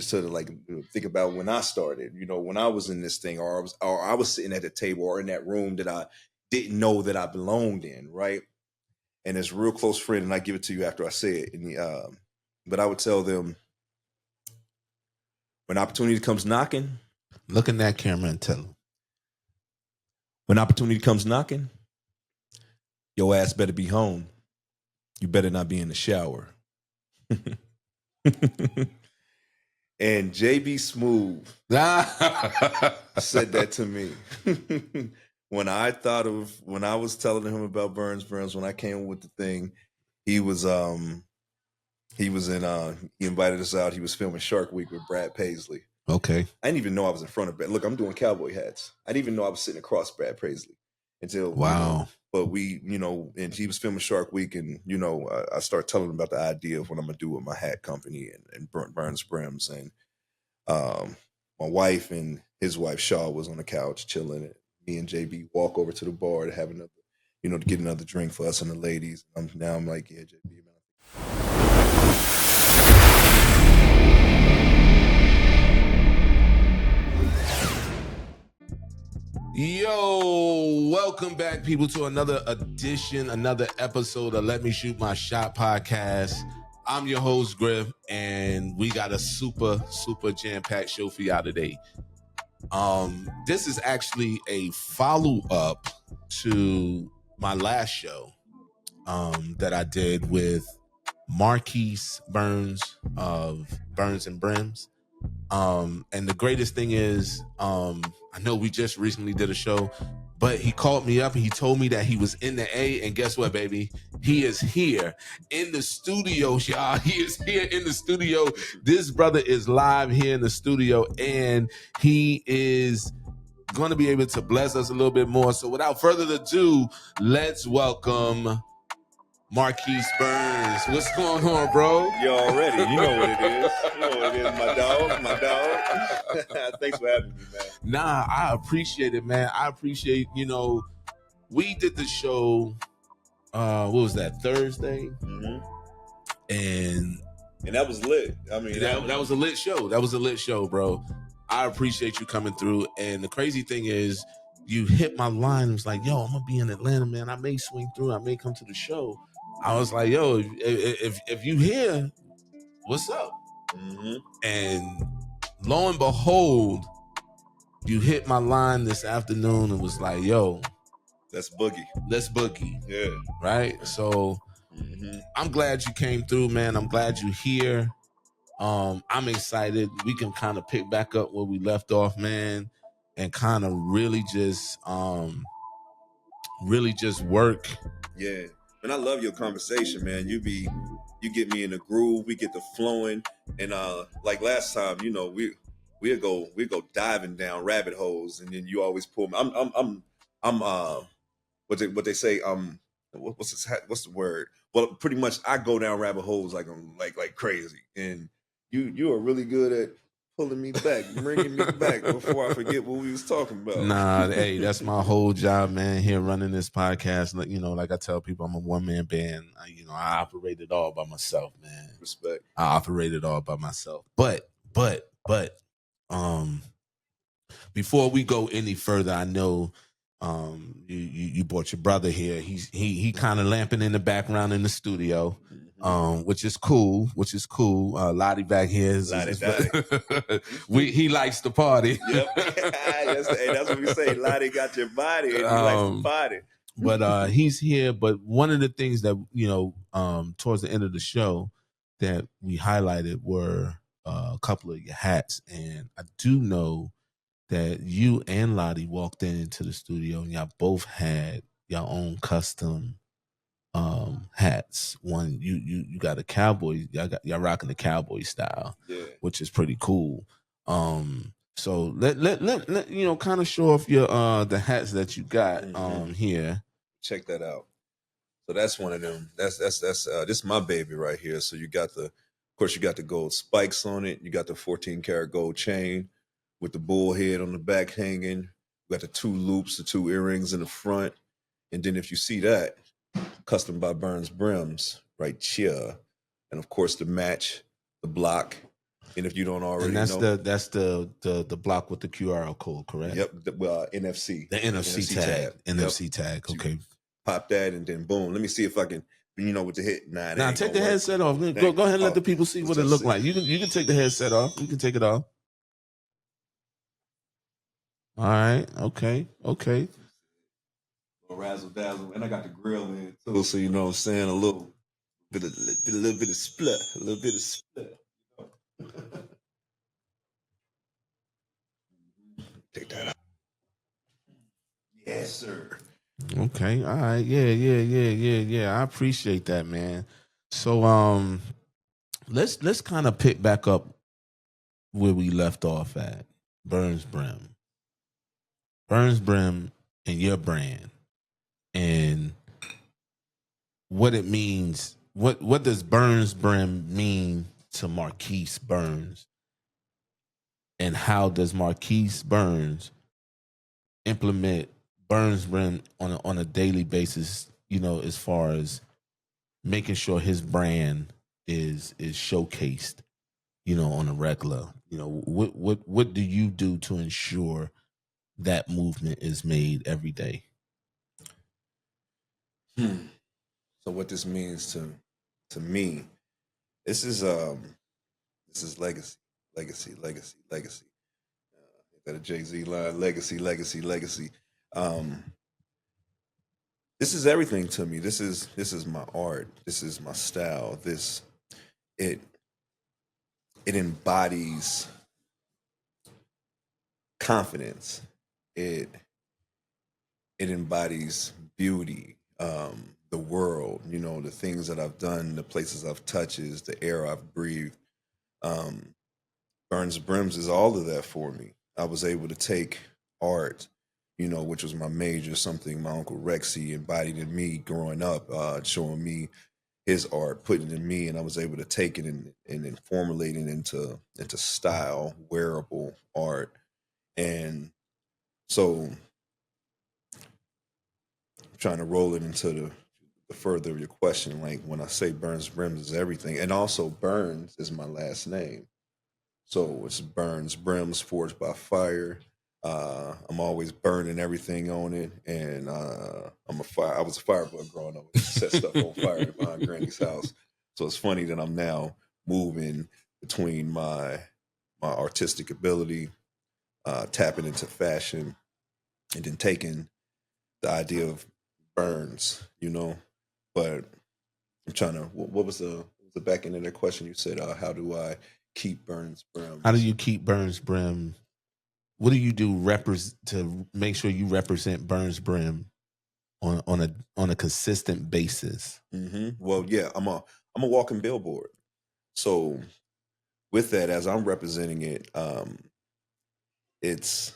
just to like think about when I started, when I was in this thing, or I was sitting at the table or in that room that I didn't know that I belonged in, right? And it's a real close friend, and I give it to you after I say it. But I would tell them, when opportunity comes knocking, look in that camera and tell them. When opportunity comes knocking, your ass better be home. You better not be in the shower. And JB Smooth said that to me. When I was telling him about Burns Brim, when I came with the thing, he invited us out. He was filming Shark Week with Brad Paisley. Okay. I didn't even know I was in front of Brad. Look, I'm doing cowboy hats. I didn't even know I was sitting across Brad Paisley until, wow. But and he was filming Shark Week, and, I started telling him about the idea of what I'm going to do with my hat company and Burns Brims. And my wife and his wife, Shaw, was on the couch chilling. And me and JB walk over to the bar to have another, to get another drink for us and the ladies. Now I'm like, yeah, JB, man. Yo, welcome back, people, to another episode of Let Me Shoot My Shot podcast. I'm your host, Griff, and we got a super jam-packed show for y'all today. This is actually a follow-up to my last show that I did with Marquise Burns of Burns and Brims. And the greatest thing is, I know we just recently did a show, but he called me up and he told me that he was in the A, and guess what, baby? He is here in the studio, y'all. He is here in the studio. This brother is live here in the studio, and he is going to be able to bless us a little bit more. So without further ado, let's welcome Marquise Burns. What's going on, bro? You already. You know what it is. You know what it is, my dog. Thanks for having me, man. Nah, I appreciate it, man. I appreciate, we did the show, what was that, Thursday? Mm-hmm. And that was lit. I mean, that was a lit show. That was a lit show, bro. I appreciate you coming through. And the crazy thing is, you hit my line. It was like, yo, I'm going to be in Atlanta, man. I may swing through. I may come to the show. I was like, yo, if you here, what's up? Mm-hmm. And lo and behold, you hit my line this afternoon and was like, yo, let's boogie. Yeah. Right? So I'm glad you came through, man. I'm glad you're here. I'm excited. We can kind of pick back up where we left off, man, and kind of really just work. Yeah. And I love your conversation, man. You get me in the groove, we get the flowing, and like last time, we'll go diving down rabbit holes, and then you always pull me. I'm what they say, what's the word? Well, pretty much I go down rabbit holes like crazy, and you are really good at pulling me back, bringing me back before I forget what we was talking about. Nah, hey, that's my whole job, man, here running this podcast. Like I tell people, I'm a one-man band. I operate it all by myself, man. Respect. I operate it all by myself. But before we go any further, I know you brought your brother here. He kind of lamping in the background in the studio. Which is cool. Lottie back here he likes to party. Yep. That's what we say. Lottie got your body and he likes to party. But he's here. But one of the things that, towards the end of the show that we highlighted were a couple of your hats. And I do know that you and Lottie walked into the studio and y'all both had your own custom hats. One, you got a cowboy, y'all rocking the cowboy style, yeah, which is pretty cool. So let kind of show off your the hats that you got here. Check that out. So that's one of them. That's this is my baby right here. So you got the gold spikes on it. You got the 14 karat gold chain with the bull head on the back hanging. You got the 2 loops, the 2 earrings in the front, and then if you see that, custom by Burns Brims right here, and of course the match, the block, And if you don't already And that's know, the block with the QR code, correct? yep, the NFC, The NFC tag. Yep, NFC tag. so you Okay. pop that, and then boom. Let me see if I can, with the hit. Nah, Now ain't take gonna the work. headset off. Go ahead and let the people see let's what it just look see. like. You can take the headset off. You can take it off. All right. Okay. Razzle dazzle, and I got the grill in too, so you know what I'm saying, a little bit of split, a little bit of split. Take that out. Yes, sir. Okay. All right. Yeah. I appreciate that, man. So let's kind of pick back up where we left off at. Burns Brim. Burns Brim and your brand. And what it means. What does Burns Brim mean to Marquise Burns? And how does Marquise Burns implement Burns Brim on a daily basis, as far as making sure his brand is showcased, on a regular. What do you do to ensure that movement is made every day? So what this means to me, this is legacy, legacy. That a Jay-Z line, legacy. Um, this is everything to me. This is my art. This is my style. It it embodies confidence. It embodies beauty, the world, the things that I've done, the places I've touched, the air I've breathed. Um, Burns Brims is all of that for me. I was able to take art, which was my major, something my Uncle Rexy embodied in me growing up, showing me his art, putting it in me, and I was able to take it and then formulate it into style, wearable art. And so trying to roll it into the further of your question, like when I say Burns Brims is everything, and also Burns is my last name, so it's Burns Brims forged by fire. I'm always burning everything on it, and I was a firebug growing up. Set stuff on fire behind Granny's house. So it's funny that I'm now moving between my artistic ability, tapping into fashion, and then taking the idea of Burns, But I'm trying to. What was the back end of that question? You said, "How do I keep Burns Brim?" How do you keep Burns Brim? What do you do to make sure you represent Burns Brim on a consistent basis? Well, yeah, I'm a walking billboard. So with that, as I'm representing it, it's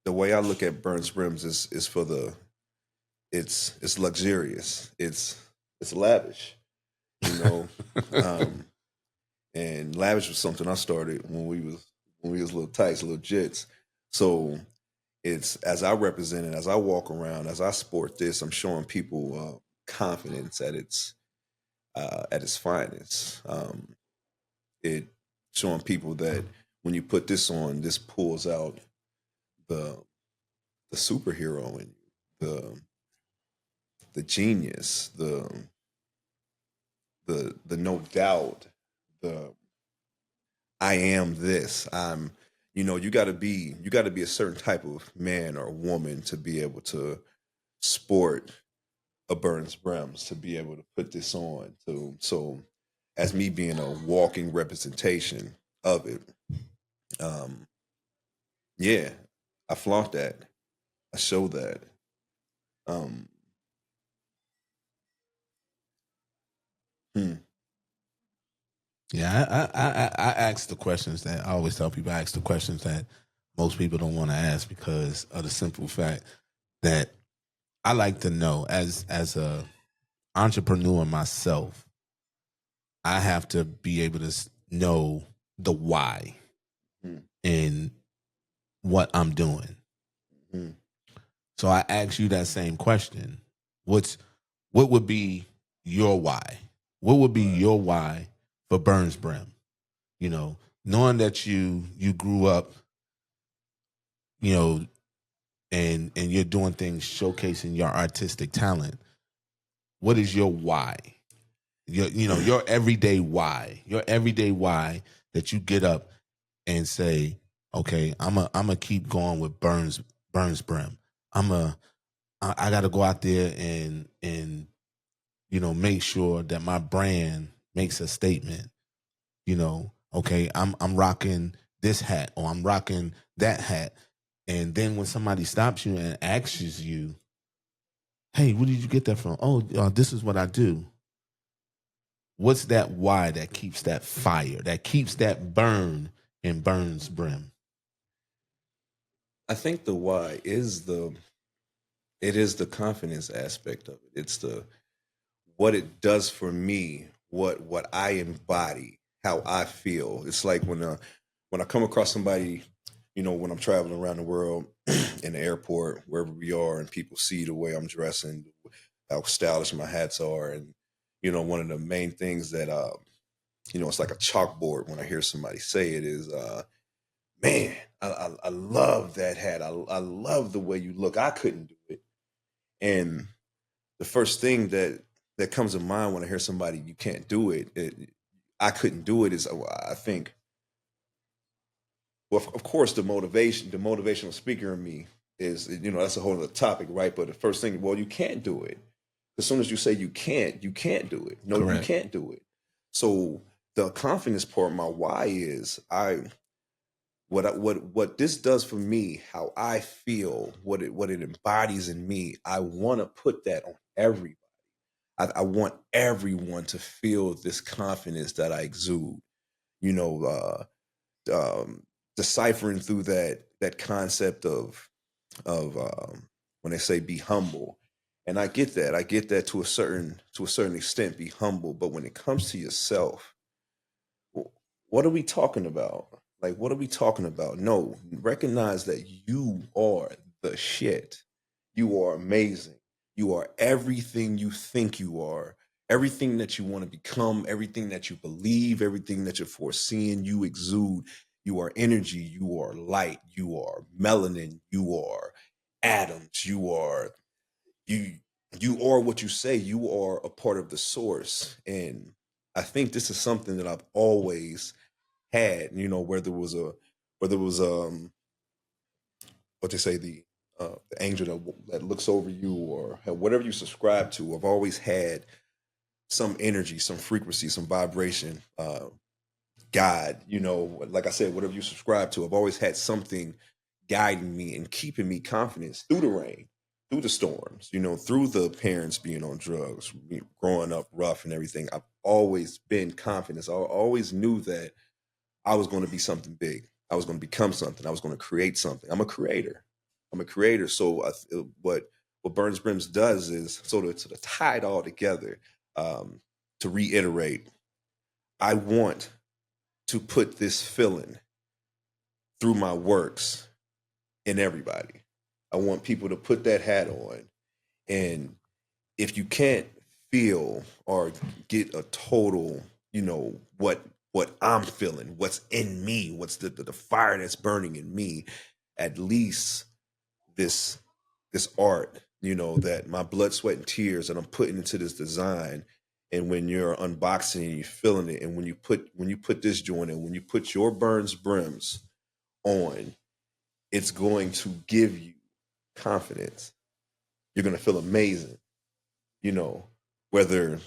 the way I look at Burns Brims is for it's luxurious. It's lavish, you know. And lavish was something I started when we was little tights, little jits. So it's as I represent it, as I walk around, as I sport this, I'm showing people confidence at its finest. It showing people that when you put this on, this pulls out the superhero in you, the genius, the no doubt, the I am this. You got to be a certain type of man or woman to be able to sport a Burns Brims, to be able to put this on. So as me being a walking representation of it, um, yeah, I flaunt that. I show that. Um, hmm. Yeah, I ask the questions that I always tell people. I ask the questions that most people don't want to ask because of the simple fact that I like to know as a entrepreneur myself. I have to be able to know the why Hmm. in what I'm doing. Hmm. So I ask you that same question. What would be your why? What would be your why for Burns Brim? You know, knowing that you grew up, you know, and you're doing things showcasing your artistic talent, what is your why? Your everyday why. Your everyday why that you get up and say, okay, I'm a keep going with Burns Brim. I got to go out there and make sure that my brand makes a statement. Okay, I'm rocking this hat or I'm rocking that hat. And then when somebody stops you and asks you, hey, where did you get that from? Oh, this is what I do. What's that why that keeps that fire, that keeps that burn in Burns Brim? I think the why is the confidence aspect of it. It's the what it does for me, what I embody, how I feel. It's like when I come across somebody, when I'm traveling around the world in the airport, wherever we are, and people see the way I'm dressing, how stylish my hats are, and one of the main things that it's like a chalkboard when I hear somebody say it is, man, I love that hat. I love the way you look. I couldn't do it, and the first thing that comes to mind when I hear somebody you can't do it, I couldn't do it is I think, well, of course, the motivational speaker in me is, that's a whole other topic, right? But the first thing, well, you can't do it. As soon as you say you can't do it. No, you Correct. can't do it. So the confidence part, my why is what this does for me, how I feel, what it embodies in me. I want to put that on everybody. I want everyone to feel this confidence that I exude. You know, deciphering through that concept of when they say be humble, and I get that. I get that to a certain extent. Be humble, but when it comes to yourself, what are we talking about? Like, what are we talking about? No, recognize that you are the shit. You are amazing. You are everything you think you are, everything that you want to become, everything that you believe, everything that you're foreseeing. You exude. You are energy. You are light. You are melanin. You are atoms. You you are what you say. You are a part of the source. And I think this is something that I've always had, whether it was what they say, the angel that looks over you, or whatever you subscribe to. I've always had some energy, some frequency, some vibration, God, like I said, whatever you subscribe to. I've always had something guiding me and keeping me confident through the rain, through the storms, through the parents being on drugs, growing up rough and everything. I've always been confident. I always knew that I was going to be something big. I was going to become something. I was going to create something. I'm a creator. I'm a creator. So what Burns Brims does is sort of tie it all together. Um, to reiterate, I want to put this feeling through my works in everybody. I want people to put that hat on, and if you can't feel or get a total, what I'm feeling, what's in me, what's the fire that's burning in me, at least this this art, that my blood, sweat, and tears that I'm putting into this design. And when you're unboxing and you're feeling it, and when you put this joint in, when you put your Burns Brims on, it's going to give you confidence. You're going to feel amazing, you know, whether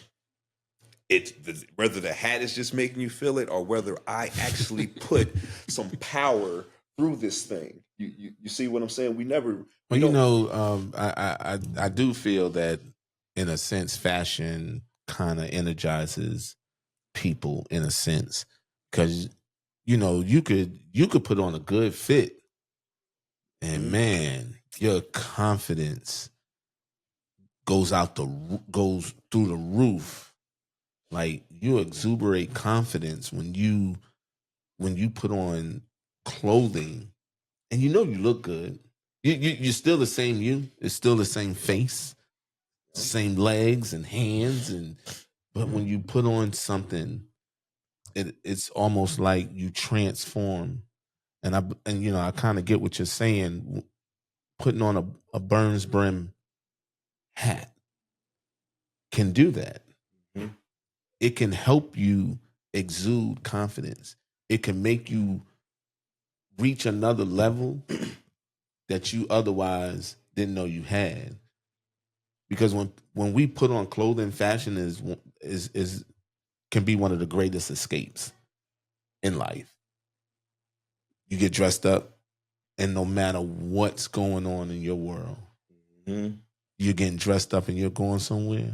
it's whether the hat is just making you feel it, or whether I actually put some power through this thing. You see what I'm saying? We Well, don't. I do feel that in a sense, fashion kind of energizes people in a sense because you could put on a good fit and Mhm. man, your confidence goes through the roof. Like you exuberate confidence when you put on clothing and you look good. You're still the same you. It's still the same face, same legs and hands, but when you put on something it's almost like you transform. And I kind of get what you're saying. Putting on a Burns Brim hat can do that. Mhm. It can help you exude confidence. It can make you reach another level that you otherwise didn't know you had. Because when we put on clothing, fashion is can be one of the greatest escapes in life. You get dressed up, and no matter what's going on in your world, Mhm. you're getting dressed up and you're going somewhere.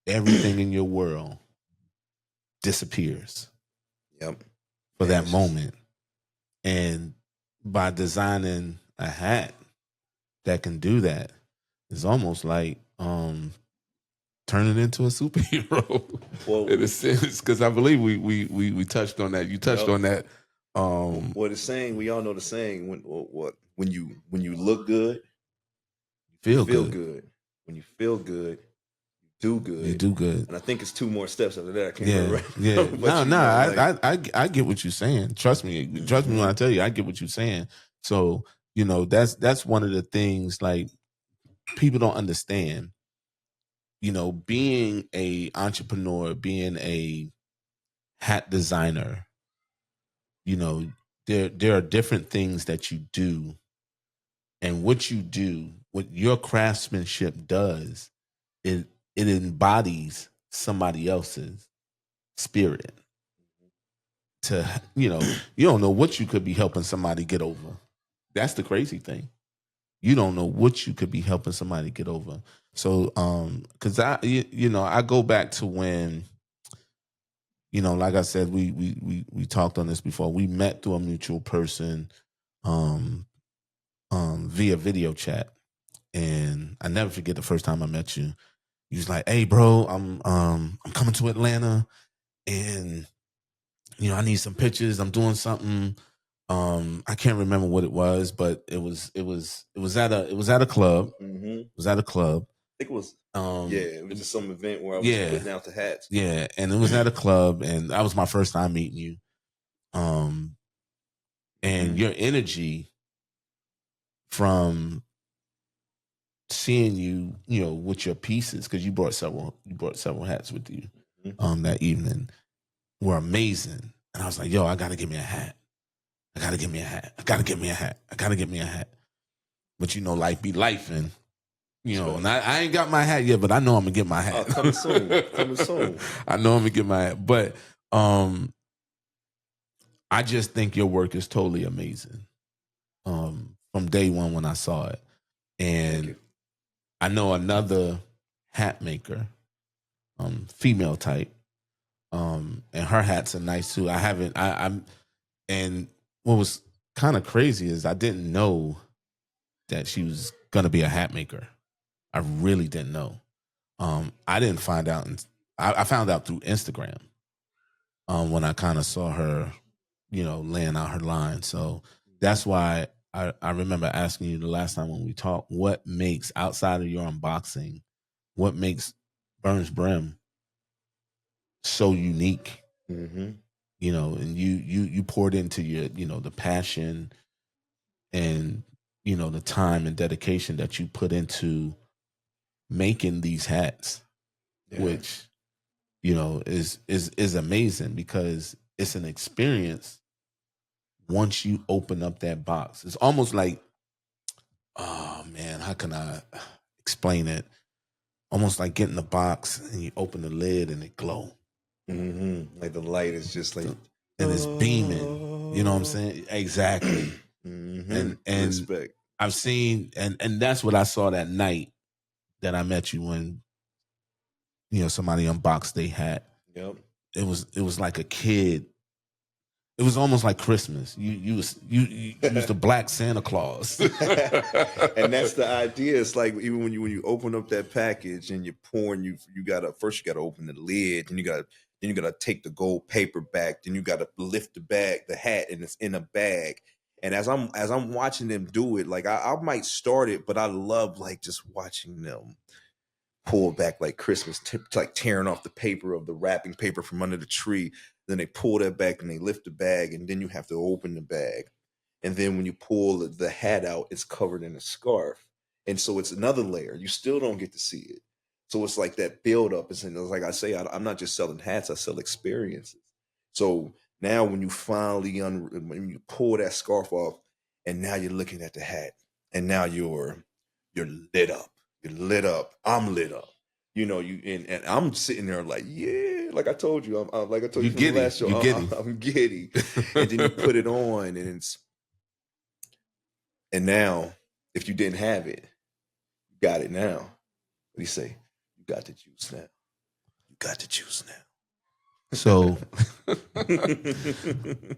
Everything in your world disappears Yep. for that Vanishes. moment. And by designing a hat that can do that, it's almost like turning into a superhero. Well, In a sense, because I believe we touched on that. You touched Yep. on that. What it's saying, we all know the saying, when you look good, you Feel feel good. good. When you feel good, you do good. You do good. And I think it's 2 more steps after that. I can't Yeah, remember. yeah. But No, you no. know, like, I get what you're saying. Trust me. Trust me when I tell you. I get what you're saying. So that's one of the things like people don't understand. Being a entrepreneur, being a hat designer, you know, there are different things that you do, and what you do, what your craftsmanship does, it embodies somebody else's spirit. You don't know what you could be helping somebody get over. That's the crazy thing. You don't know what you could be helping somebody get over. So, because I go back to when, like I said, we talked on this before. We met through a mutual person, um, via video chat, and I never forget the first time I met you. You was like, "Hey, bro, I'm coming to Atlanta, and I need some pictures. I'm doing something. I can't remember what it was, but it was at a club. mhm. It was at a club. I think it was, it was just some event where I was Yeah, putting out the hats. yeah, and it was at a club, and that was my first time meeting you. And Mhm. your energy from seeing you, with your pieces, because you brought several hats with you, Mhm. that evening, were amazing. And I was like, yo, I gotta get me a hat. I gotta get me a hat. I gotta get me a hat. I gotta get me a hat. But life be life, and Sure. and I ain't got my hat yet, but I know I'm gonna get my hat. Coming soon. Coming soon. I know I'm gonna get my hat. But I just think your work is totally amazing. From day one when I saw it. Thank And you. I know another hat maker, female type. And her hats are nice too. I'm and what was kind of crazy is I didn't know that she was gonna be a hat maker. I really didn't know. I didn't find out, I found out through Instagram. When I kind of saw her, laying out her line. So that's why I remember asking you the last time when we talked, what makes, outside of your unboxing, what makes Burns Brim so unique? Mm-hmm. And you poured into your, the passion and, the time and dedication that you put into making these hats, Yeah. which, is amazing because it's an experience once you open up that box. It's almost like, oh man, how can I explain it? Almost like getting the box and you open the lid and it glow. Mm-hmm. Like the light is just like, And it's beaming. You know what I'm saying? Exactly. mm-hmm. And Respect. I've seen, and that's what I saw that night that I met you, when somebody unboxed their hat. Yep. It was like a kid. It was almost like Christmas. You was the black Santa Claus. And that's the idea. It's like, even when you open up that package and you're pouring, you gotta open the lid, and you gotta take the gold paper back, then you gotta lift the bag, the hat, and it's in a bag. And as I'm watching them do it, like I might start it, but I love like just watching them pull back like Christmas, like tearing off the paper of the wrapping paper from under the tree. Then they pull that back and they lift the bag, and then you have to open the bag. And then when you pull the hat out, it's covered in a scarf. And so it's another layer. You still don't get to see it. So it's like that build up. It's like I say, I'm not just selling hats, I sell experiences. So now when you finally when you pull that scarf off, and now you're looking at the hat, and now you're lit up. You're lit up. I'm lit up. You know, and I'm sitting there like, yeah, like I told you, I'm like I told you from the last show, I'm giddy. And then you put it on, and now, if you didn't have it, you got it now. What do you say? You got the juice now. You got the juice now. So,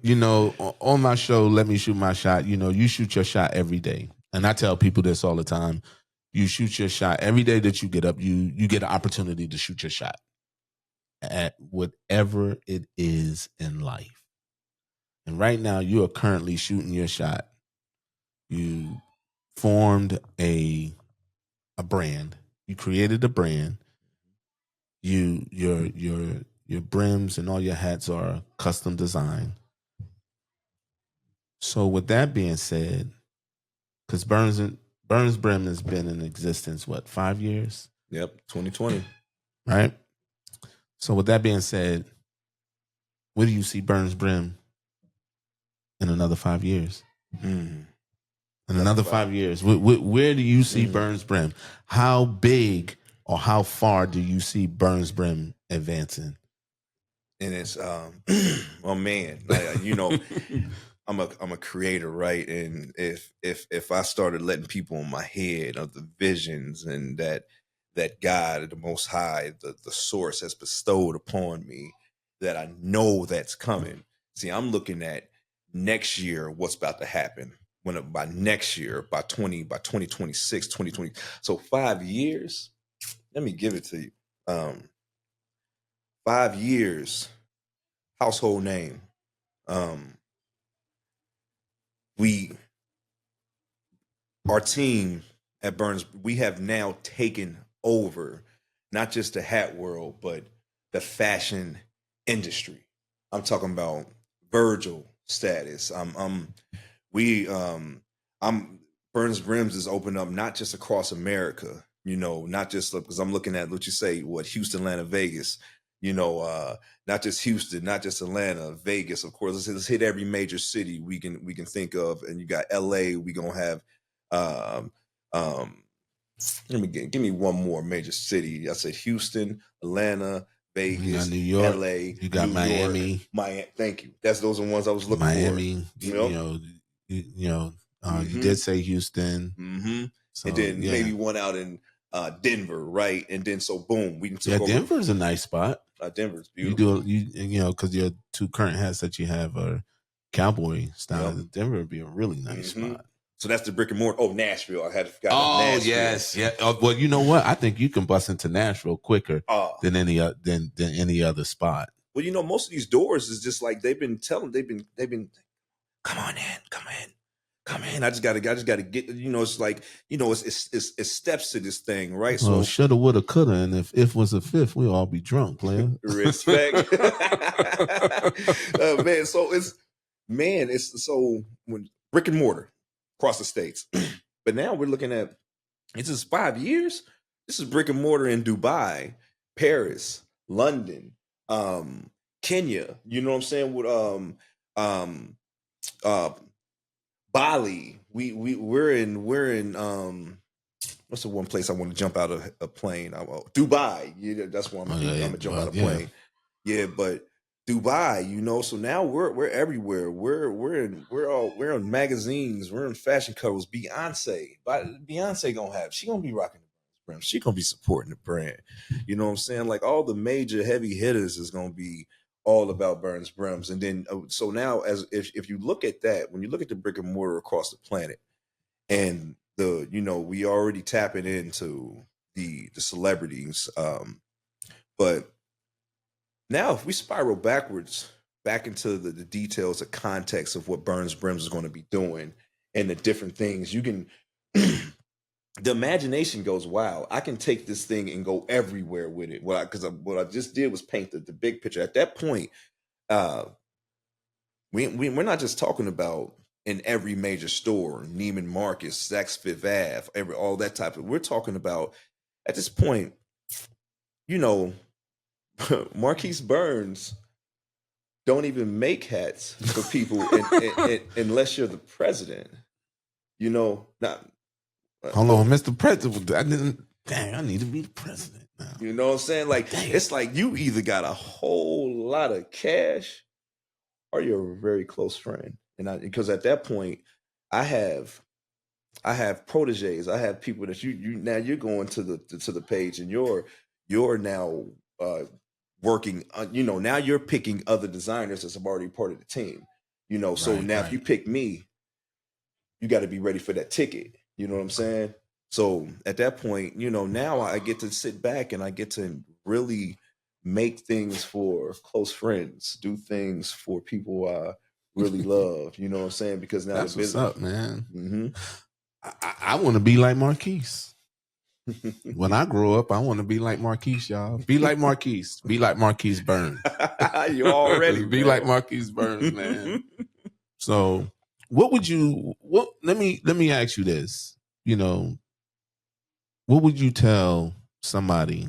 you know, on my show, Let Me Shoot My Shot, you know, you shoot your shot every day. And I tell people this all the time. You shoot your shot every day that you get up, you get an opportunity to shoot your shot at whatever it is in life. And right now, you are currently shooting your shot. You formed a brand. You created a brand. Your brims and all your hats are custom designed. So with that being said, because Burns Brim has been in existence, what, 5 years? Yep, 2020. Right? So with that being said, where do you see Burns Brim in another 5 years? In another 5 years, where do you see Burns Brim? How big or how far do you see Burns Brim advancing? And it's well, man, you know, I'm a creator, right? And if I started letting people in my head of the visions and that God, the Most High, the Source has bestowed upon me, that I know that's coming. See, I'm looking at next year, what's about to happen. By next year, by 2026, 2020. So 5 years. Let me give it to you. 5 years. Household name. Our team at Burns, we have now taken over not just the hat world, but the fashion industry. I'm talking about Virgil status. Burns Brims is opened up not just across America, you know, not just because I'm looking at what you say, Houston, Atlanta, Vegas. You know, not just Houston, not just Atlanta, Vegas. Of course, let's hit every major city we can think of. And you got LA. We gonna have. Give me one more major city. I said Houston, Atlanta, Vegas, New York, LA. You got New Miami. York, Miami. Thank you. Those are the ones I was looking Miami, for. You did say Houston. Mm-hmm. So, and then maybe one out in Denver, right? And then so boom, we can took over. Denver's a nice spot. Denver's beautiful. You know, because your two current hats that you have are cowboy style. Yep. Denver would be a really nice spot. So that's the brick and mortar. Oh, Nashville. I had forgotten. Oh, Nashville. yes, yeah. Well, you know what? I think you can bust into Nashville quicker than any other spot. Well, you know, most of these doors is just like they've been. Come on in, come in. I just gotta get. You know, it's like, you know, it's steps to this thing, right? Well, so shoulda, woulda, coulda, and if was a fifth, we'll all be drunk, player. Respect, man. So it's so when brick and mortar across the states, but now we're looking at it's just 5 years. This is brick and mortar in Dubai, Paris, London, Kenya. You know what I'm saying? With Bali. We're in what's the one place I want to jump out of a plane? Dubai. Yeah, that's where I'm gonna jump out of a plane. Yeah, but Dubai, you know, so now we're everywhere. We're in magazines, we're in fashion covers. Beyonce she gonna be rocking the brand. She gonna be supporting the brand. You know what I'm saying? Like all the major heavy hitters is gonna be all about Burns Brims. And then so now if you look at that, when you look at the brick and mortar across the planet, and we already tapping into the celebrities, but now if we spiral backwards back into the details, the context of what Burns Brims is going to be doing and the different things, you can the imagination goes wild. I can take this thing and go everywhere with it. Because what I just did was paint the big picture. At that point, uh, we're not just talking about in every major store, Neiman Marcus, Saks Fifth Ave, all that type of. We're talking about at this point, you know, Marquise Burns don't even make hats for people unless you're the president. You know, not Hold on, Mr. President. I didn't. Dang, I need to be the president now. you know what I'm saying? Like Dang. it's like you either got a whole lot of cash or you're a very close friend. And because at that point, I have proteges. I have people that you now you're going to the page and you're now working. You know, now you're picking other designers that's already part of the team. You know, so now if you pick me, you got to be ready for that ticket. You know what I'm saying? So at that point, you know, now I get to sit back and I get to really make things for close friends, do things for people I really love. You know what I'm saying? Because now That's the what's business. up, man. Mm-hmm. I want to be like Marquise. When I grow up, I want to be like Marquise, y'all. Be like Marquise. Be like Marquise Burns. You already be man. like Marquise Burns, man. So, what would you? What? Let me ask you this. You know, what would you tell somebody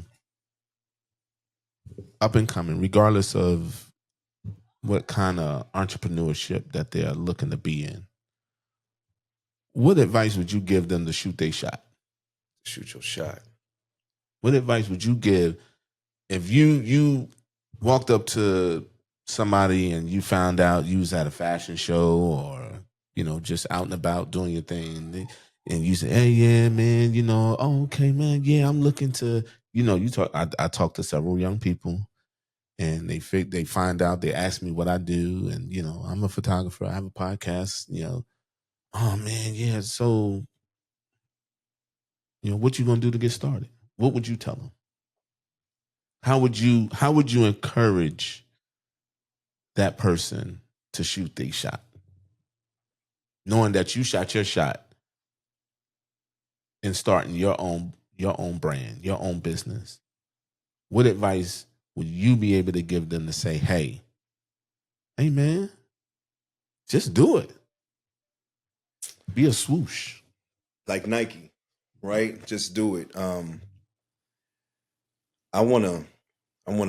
up and coming, regardless of what kind of entrepreneurship that they're looking to be in? What advice would you give them to shoot their shot? Shoot your shot. What advice would you give if you walked up to somebody and you found out you was at a fashion show or, you know, just out and about doing your thing, and you say, "Hey, yeah, man, you know, oh, okay, man, yeah, I'm looking to," you know, you talk. I talked to several young people, and they find out, they ask me what I do, and you know, I'm a photographer, I have a podcast, you know. Oh man, yeah. So, you know, what you gonna do to get started? What would you tell them? How would you encourage that person to shoot their shot, knowing that you shot your shot and starting your own brand, your own business? What advice would you be able to give them to say, hey man, just do it. Be a swoosh. Like Nike, right? Just do it. I wanna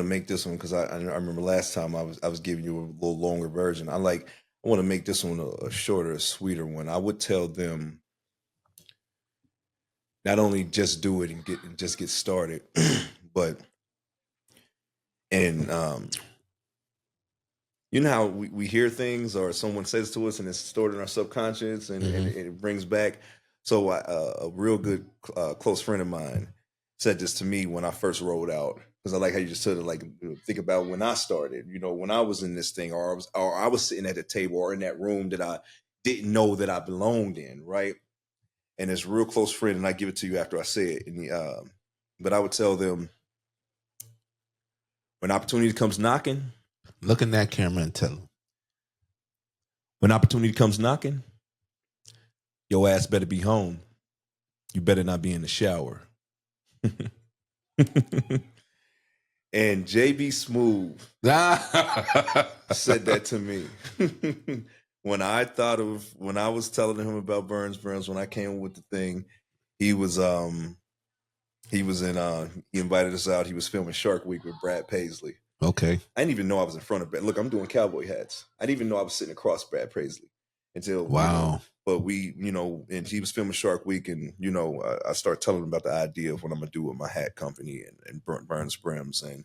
make this one because I remember last time I was giving you a little longer version. I want to make this one a shorter, sweeter one. I would tell them not only just do it and just get started, but and you know how we hear things or someone says to us and it's stored in our subconscious and, and it brings back. So a real good close friend of mine said this to me when I first rolled out, because I like how you just sort of like think about when I started, you know, when I was in this thing, or I was sitting at a table or in that room that I didn't know that I belonged in, right? And it's a real close friend, and I give it to you after I say it. But I would tell them when opportunity comes knocking, Look in that camera and tell them. when opportunity comes knocking, your ass better be home. You better not be in the shower. And JB Smooth said that to me when I was telling him about Burns Brim, when I came with the thing. He invited us out. He was filming Shark Week with Brad Paisley. Okay. I didn't even know I was in front of Brad. Look, I'm doing cowboy hats. I didn't even know I was sitting across Brad Paisley until wow. But we, you know, and he was filming Shark Week, and you know, I started telling him about the idea of what I'm gonna do with my hat company and Burns Brims, and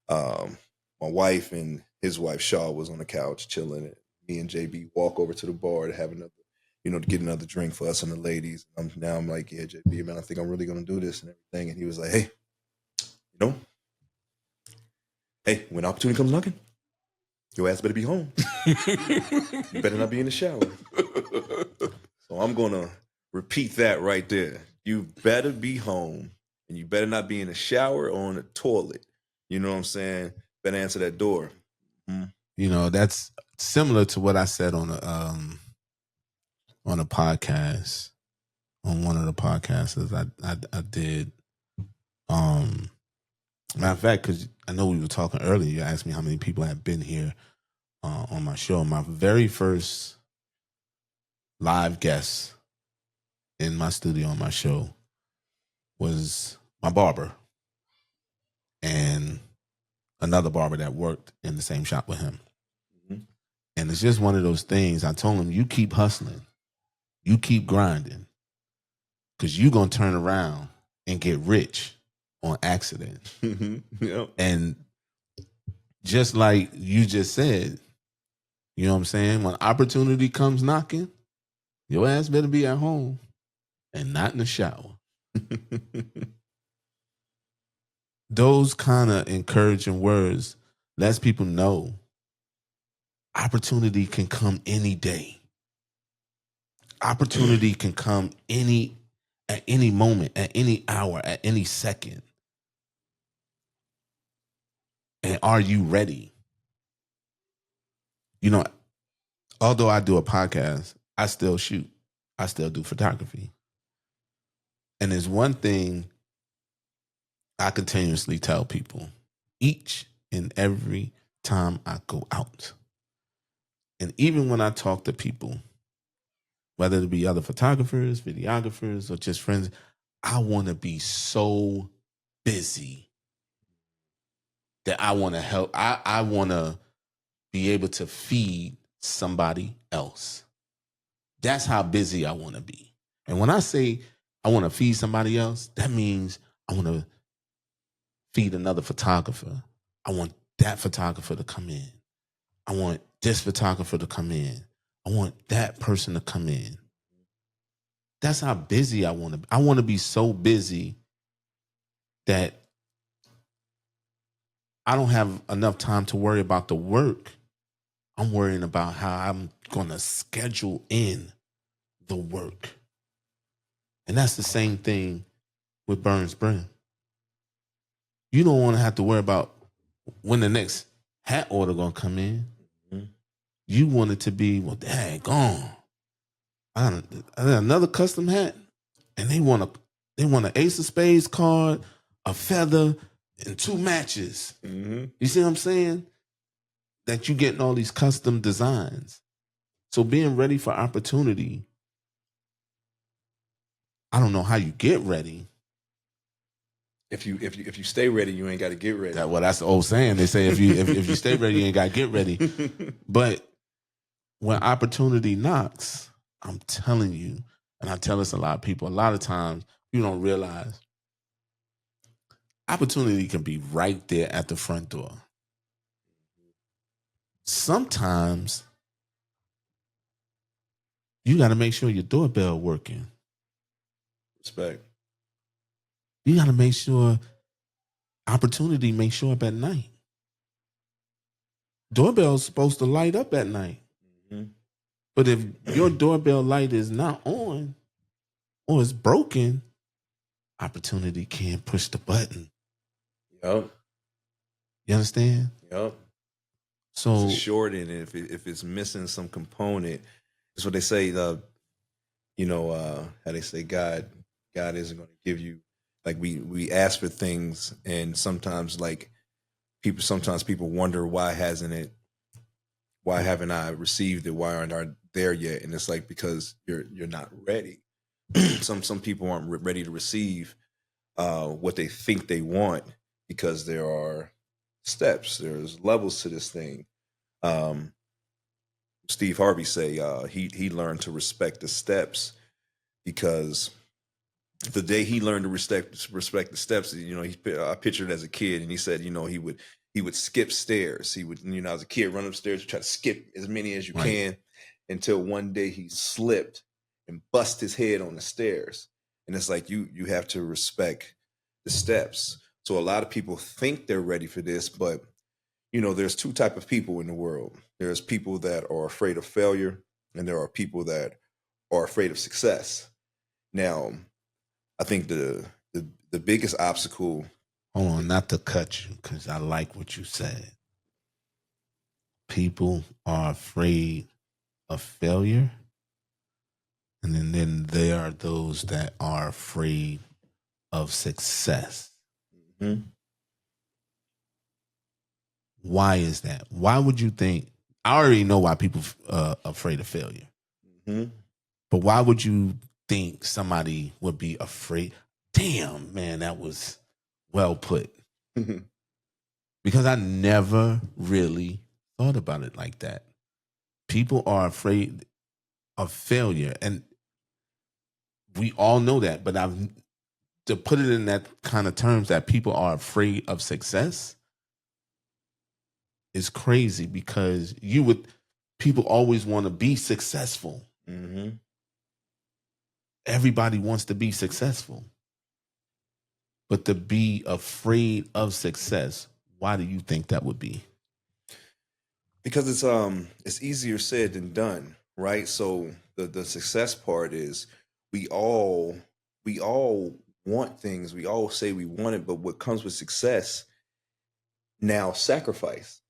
my wife and his wife Shaw was on the couch chilling, and me and JB walk over to the bar to have another, you know, to get another drink for us and the ladies. Now I'm like, yeah, JB, man, I think I'm really gonna do this and everything, and he was like, hey, you know, hey, when opportunity comes knocking, your ass better be home. You better not be in the shower. So I'm gonna repeat that right there. You better be home, and you better not be in the shower or on the toilet. You know what I'm saying? Better answer that door. Mm-hmm. You know, that's similar to what I said on a podcast, on one of the podcasts I did. Matter of fact, because I know we were talking earlier, you asked me how many people have been here on my show. My very first live guest in my studio on my show was my barber and another barber that worked in the same shop with him. Mm-hmm. And it's just one of those things. I told him, you keep hustling, you keep grinding, because you're going to turn around and get rich on accident. Yep. And just like you just said, you know what I'm saying? When opportunity comes knocking, your ass better be at home and not in the shower. Those kind of encouraging words lets people know opportunity can come any day. Opportunity can come at any moment, at any hour, at any second. And are you ready? You know, although I do a podcast, I still shoot. I still do photography. And there's one thing I continuously tell people each and every time I go out. And even when I talk to people, whether it be other photographers, videographers, or just friends, I want to be so busy that I want to help. I want to be able to feed somebody else. That's how busy I want to be. And when I say I want to feed somebody else, that means I want to feed another photographer. I want that photographer to come in. I want this photographer to come in. I want that person to come in. That's how busy I want to be. I want to be so busy that I don't have enough time to worry about the work. I'm worrying about how I'm going to schedule in the work. And that's the same thing with Burns Brim. You don't want to have to worry about when the next hat order going to come in. Mm-hmm. You want it to be, well, daggone. I got another custom hat, and they want an Ace of Spades card, a feather, and 2 matches. Mm-hmm. You see what I'm saying? That you getting all these custom designs. So being ready for opportunity, I don't know how you get ready. If you stay ready, you ain't got to get ready. That's the old saying. They say if you stay ready, you ain't got to get ready. But when opportunity knocks, I'm telling you, and I tell this a lot of people, a lot of times you don't realize opportunity can be right there at the front door. Sometimes you got to make sure your doorbell working. Respect. You got to make sure opportunity may show up at night. Doorbell's supposed to light up at night. Mm-hmm. But if your doorbell light is not on or it's broken, opportunity can't push the button. Yep. You understand? Yep. So it's a short end, and if it's missing some component, that's what they say. How they say God isn't going to give you, like we ask for things, and sometimes people wonder why haven't I received it? Why aren't I there yet? And it's like because you're not ready. Some people aren't ready to receive what they think they want, because there are steps, there's levels to this thing. Steve Harvey say he learned to respect the steps, because the day he learned to respect the steps, I pictured as a kid, and he said, he would skip stairs. He would, as a kid, run upstairs and try to skip as many as you can, until one day he slipped and bust his head on the stairs. And it's like you have to respect the steps. So a lot of people think they're ready for this, but there's 2 types of people in the world. There's people that are afraid of failure, and there are people that are afraid of success. Now, I think the biggest obstacle. Hold on, not to cut you, because I like what you said. People are afraid of failure, and then there are those that are afraid of success. Mm-hmm. Why is that? Why would you think? I already know why people afraid of failure. Mm-hmm. But why would you think somebody would be afraid? Damn, man, that was well put. Because I never really thought about it like that. People are afraid of failure. And we all know that. But to put it in that kind of terms that people are afraid of success is crazy, because people always want to be successful. Mm-hmm. Everybody wants to be successful. But to be afraid of success, why do you think that would be? Because it's easier said than done, right? So the success part is we all want things. We all say we want it, but what comes with success now sacrifice.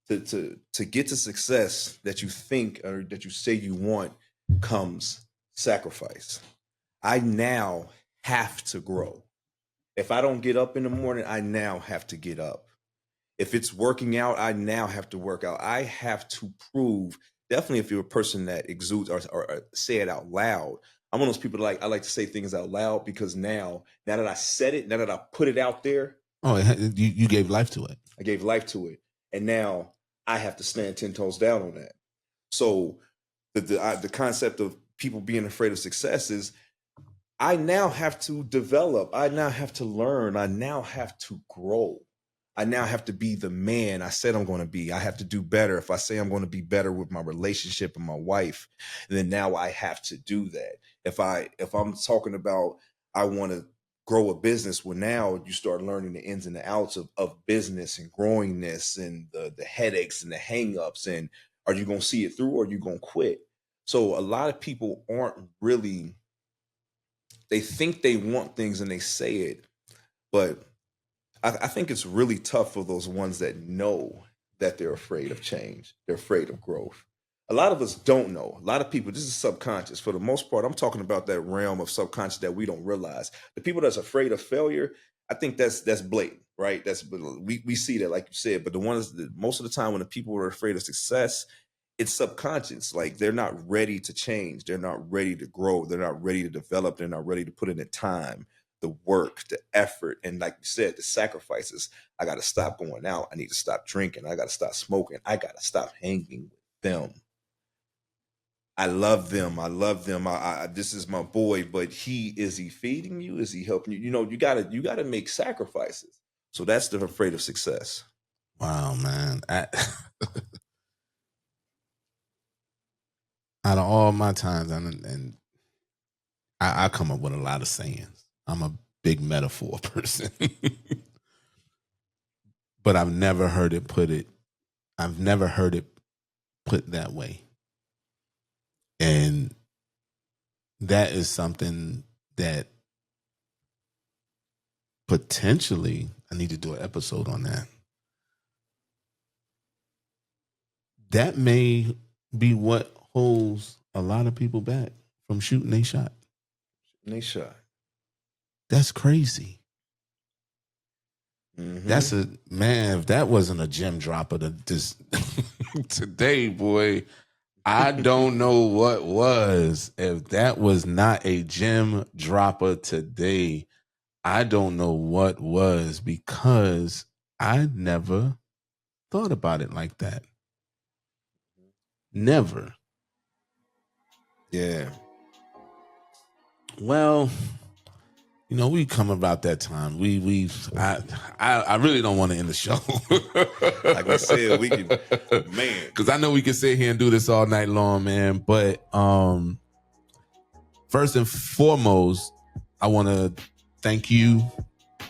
To get to success that you think or that you say you want comes sacrifice. I now have to grow. If I don't get up in the morning, I now have to get up. If it's working out, I now have to work out. I have to prove, definitely if you're a person that exudes or say it out loud. I'm one of those people that I like to say things out loud, because now that I said it, now that I put it out there. Oh, you gave life to it. I gave life to it. And now I have to stand 10 toes down on that. So the concept of people being afraid of success is, I now have to develop. I now have to learn. I now have to grow. I now have to be the man I said I'm going to be. I have to do better. If I say I'm going to be better with my relationship and my wife, then now I have to do that. If I'm talking about I want to grow a business, well, now you start learning the ins and the outs of business and growing this and the headaches and the hangups. And are you going to see it through, or are you going to quit? So a lot of people aren't really, they think they want things and they say it, but I think it's really tough for those ones that know that they're afraid of change. They're afraid of growth. A lot of us don't know. A lot of people, this is subconscious. For the most part, I'm talking about that realm of subconscious that we don't realize. The people that's afraid of failure, I think that's blatant, right? We see that, like you said, but the ones that most of the time when the people are afraid of success, it's subconscious. Like, they're not ready to change. They're not ready to grow. They're not ready to develop. They're not ready to put in the time, the work, the effort, and like you said, the sacrifices. I got to stop going out. I need to stop drinking. I got to stop smoking. I got to stop hanging with them. I love them. I love them. This is my boy, but is he feeding you? Is he helping you? You gotta make sacrifices. So that's the afraid of success. Wow, man. Out of all my times, and I come up with a lot of sayings. I'm a big metaphor person. But I've never heard it put that way. And that is something that potentially I need to do an episode on that. That may be what holds a lot of people back from shooting a shot. That's crazy. Mm-hmm. That's if that wasn't a gem dropper today, boy, I don't know what was. If that was not a gem dropper today, I don't know what was, because I never thought about it like that. Never. Yeah. Well, we come about that time. I really don't want to end the show. Like I said, we can, man. Because I know we can sit here and do this all night long, man. But first and foremost, I want to thank you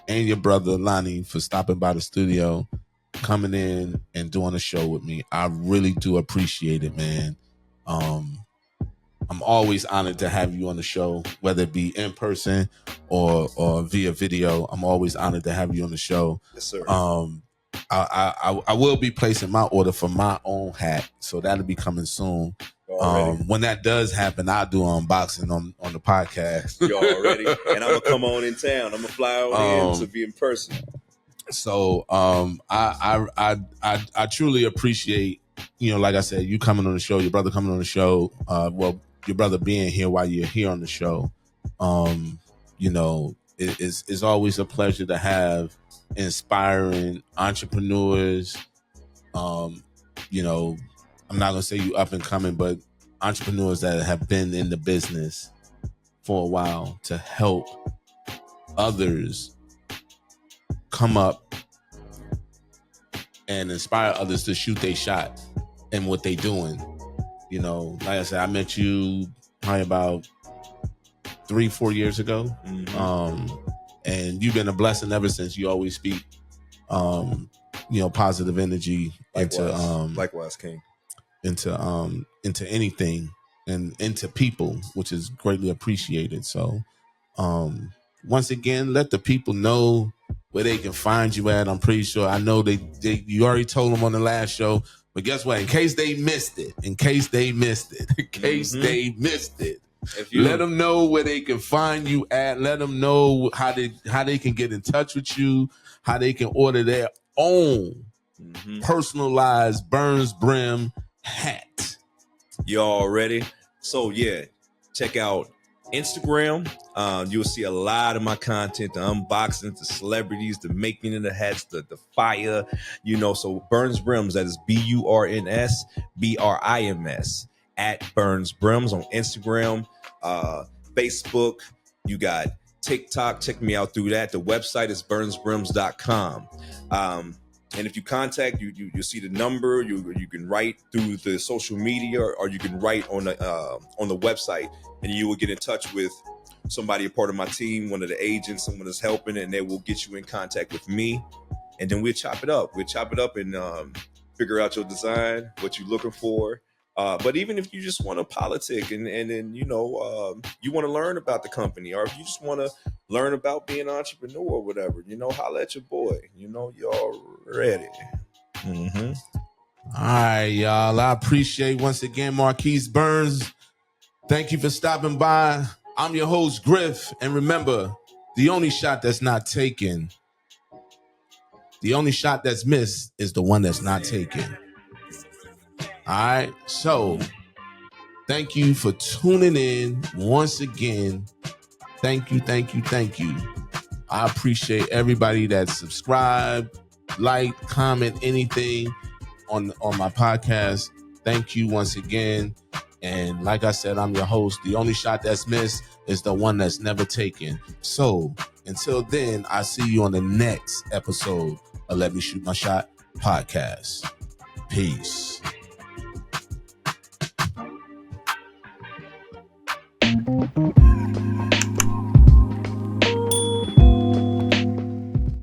and your brother Lonnie for stopping by the studio, coming in and doing a show with me. I really do appreciate it, man. I'm always honored to have you on the show, whether it be in person or via video. I'm always honored to have you on the show. Yes, sir. I will be placing my order for my own hat, so that'll be coming soon. When that does happen, I'll do an unboxing on the podcast. You already, and I'm gonna come on in town. I'm gonna fly on in to be in person. So I truly appreciate, like I said, you coming on the show, your brother coming on the show, your brother being here while you're here on the show. It's always a pleasure to have inspiring entrepreneurs. I'm not gonna say you up and coming, but entrepreneurs that have been in the business for a while to help others come up and inspire others to shoot their shot in what they doing. Like I said, I met you probably about 3-4 years ago. And you've been a blessing ever since. You always speak positive energy likewise, King, into anything and into people, which is greatly appreciated. So once again, let the people know where they can find you at. I'm pretty sure, I know you already told them on the last show, but guess what? In case they missed it, let them know where they can find you at. Let them know how they can get in touch with you, how they can order their own personalized Burns Brim hat. You all ready? So yeah, check out Instagram. You'll see a lot of my content, the unboxings, the celebrities, the making of the hats, the fire, so Burns Brims, that is BURNS BRIMS at Burns Brims on Instagram, Facebook. You got TikTok. Check me out through that. The website is burnsbrims.com. And if you contact, you'll see the number. You can write through the social media, or you can write on the website, and you will get in touch with somebody, a part of my team, one of the agents, someone that's helping, and they will get you in contact with me. And then we'll chop it up. We'll chop it up and figure out your design, what you're looking for. But even if you just want to politic and then, you want to learn about the company, or if you just want to learn about being an entrepreneur or whatever, holla at your boy. Y'all ready. All right, y'all. I appreciate once again Marquise Burns. Thank you for stopping by. I'm your host, Griff. And remember, the only shot that's not taken, the only shot that's missed is the one that's not taken. All right. So thank you for tuning in once again. Thank you. I appreciate everybody that subscribed, like, comment, anything on my podcast. Thank you once again. And like I said, I'm your host. The only shot that's missed is the one that's never taken. So until then, I see you on the next episode of Let Me Shoot My Shot podcast. Peace.